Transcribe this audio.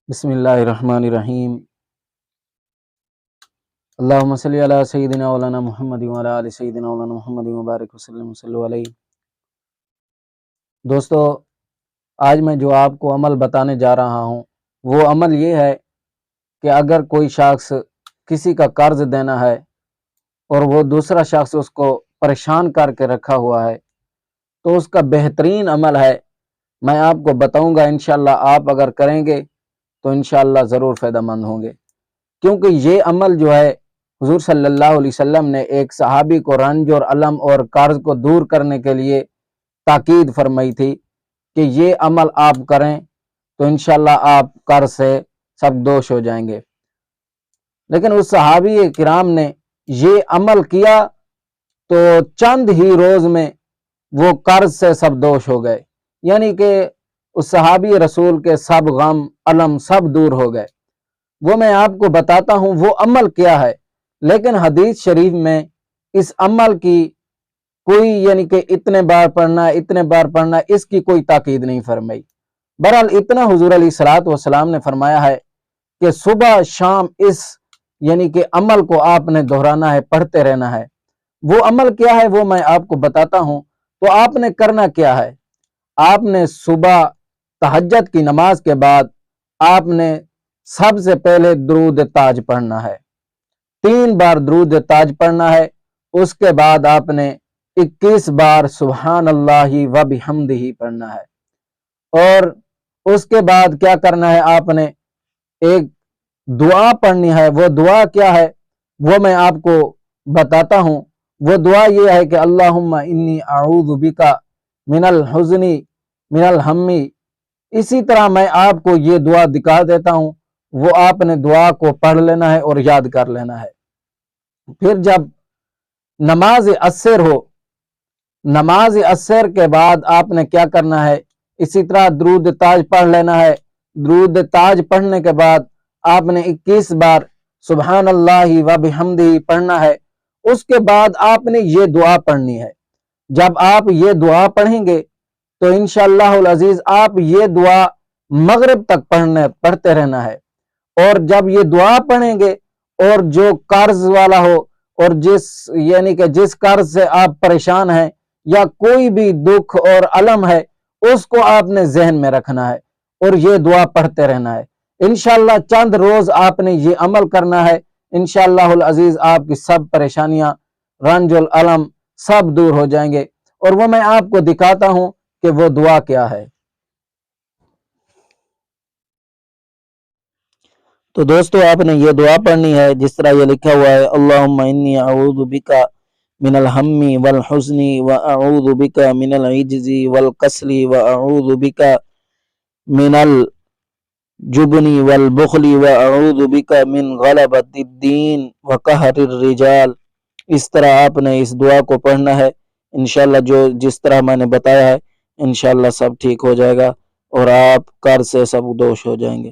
بسم اللہ الرحمن الرحیم۔ اللہم صلی علی سیدنا مولانا محمد وعلی آل سیدنا مولانا محمد مبارک وسلم صلی علیہ۔ دوستو، آج میں جو آپ کو عمل بتانے جا رہا ہوں وہ عمل یہ ہے کہ اگر کوئی شخص کسی کا قرض دینا ہے اور وہ دوسرا شخص اس کو پریشان کر کے رکھا ہوا ہے تو اس کا بہترین عمل ہے، میں آپ کو بتاؤں گا، انشاءاللہ آپ اگر کریں گے تو انشاءاللہ ضرور فائدہ مند ہوں گے، کیونکہ یہ عمل جو ہے حضور صلی اللہ علیہ وسلم نے ایک صحابی کو رنج اور الم اور قرض کو دور کرنے کے لیے تاکید فرمائی تھی کہ یہ عمل آپ کریں تو انشاءاللہ آپ قرض سے سبکدوش ہو جائیں گے۔ لیکن اس صحابی کرام نے یہ عمل کیا تو چند ہی روز میں وہ قرض سے سبکدوش ہو گئے، یعنی کہ اس صحابی رسول کے سب غم الم سب دور ہو گئے۔ وہ میں آپ کو بتاتا ہوں وہ عمل کیا ہے، لیکن حدیث شریف میں اس عمل کی کوئی یعنی کہ اتنے بار پڑھنا اس کی کوئی تاکید نہیں فرمائی۔ بہرحال اتنا حضور علیہ الصلوۃ والسلام نے فرمایا ہے کہ صبح شام اس یعنی کہ عمل کو آپ نے دہرانا ہے، پڑھتے رہنا ہے۔ وہ عمل کیا ہے وہ میں آپ کو بتاتا ہوں۔ تو آپ نے کرنا کیا ہے، آپ نے صبح تہجد کی نماز کے بعد آپ نے سب سے پہلے درود تاج پڑھنا ہے، 3 بار درود تاج پڑھنا ہے۔ اس کے بعد آپ نے 21 بار سبحان اللہ و بحمدہ پڑھنا ہے، اور اس کے بعد کیا کرنا ہے، آپ نے ایک دعا پڑھنی ہے۔ وہ دعا کیا ہے وہ میں آپ کو بتاتا ہوں۔ وہ دعا یہ ہے کہ اللہم انی اعوذ بک من الحزن من الہم۔ اسی طرح میں آپ کو یہ دعا دکھا دیتا ہوں، وہ آپ نے دعا کو پڑھ لینا ہے اور یاد کر لینا ہے۔ پھر جب نماز عصر ہو، نماز عصر کے بعد آپ نے کیا کرنا ہے، اسی طرح درود تاج پڑھ لینا ہے۔ درود تاج پڑھنے کے بعد آپ نے 21 بار سبحان اللہ و بحمدہ پڑھنا ہے۔ اس کے بعد آپ نے یہ دعا پڑھنی ہے۔ جب آپ یہ دعا پڑھیں گے تو انشاءاللہ العزیز آپ یہ دعا مغرب تک پڑھتے رہنا ہے، اور جب یہ دعا پڑھیں گے اور جو قرض والا ہو اور یعنی کہ جس قرض سے آپ پریشان ہیں یا کوئی بھی دکھ اور الم ہے اس کو آپ نے ذہن میں رکھنا ہے اور یہ دعا پڑھتے رہنا ہے۔ انشاءاللہ چند روز آپ نے یہ عمل کرنا ہے، انشاءاللہ العزیز آپ کی سب پریشانیاں رنج العلم سب دور ہو جائیں گے، اور وہ میں آپ کو دکھاتا ہوں کہ وہ دعا کیا ہے۔ تو دوستو آپ نے یہ دعا پڑھنی ہے جس طرح یہ لکھا ہوا ہے، اللہم انی اعوذ بک من الہم والحزن واعوذ بک من العجز والکسل واعوذ بک من الجبن والبخل واعوذ بک من غلبۃ الدین وقہر الرجال۔ اس طرح آپ نے اس دعا کو پڑھنا ہے۔ انشاءاللہ جس طرح میں نے بتایا ہے انشاءاللہ سب ٹھیک ہو جائے گا اور آپ قرض سے سبکدوش ہو جائیں گے۔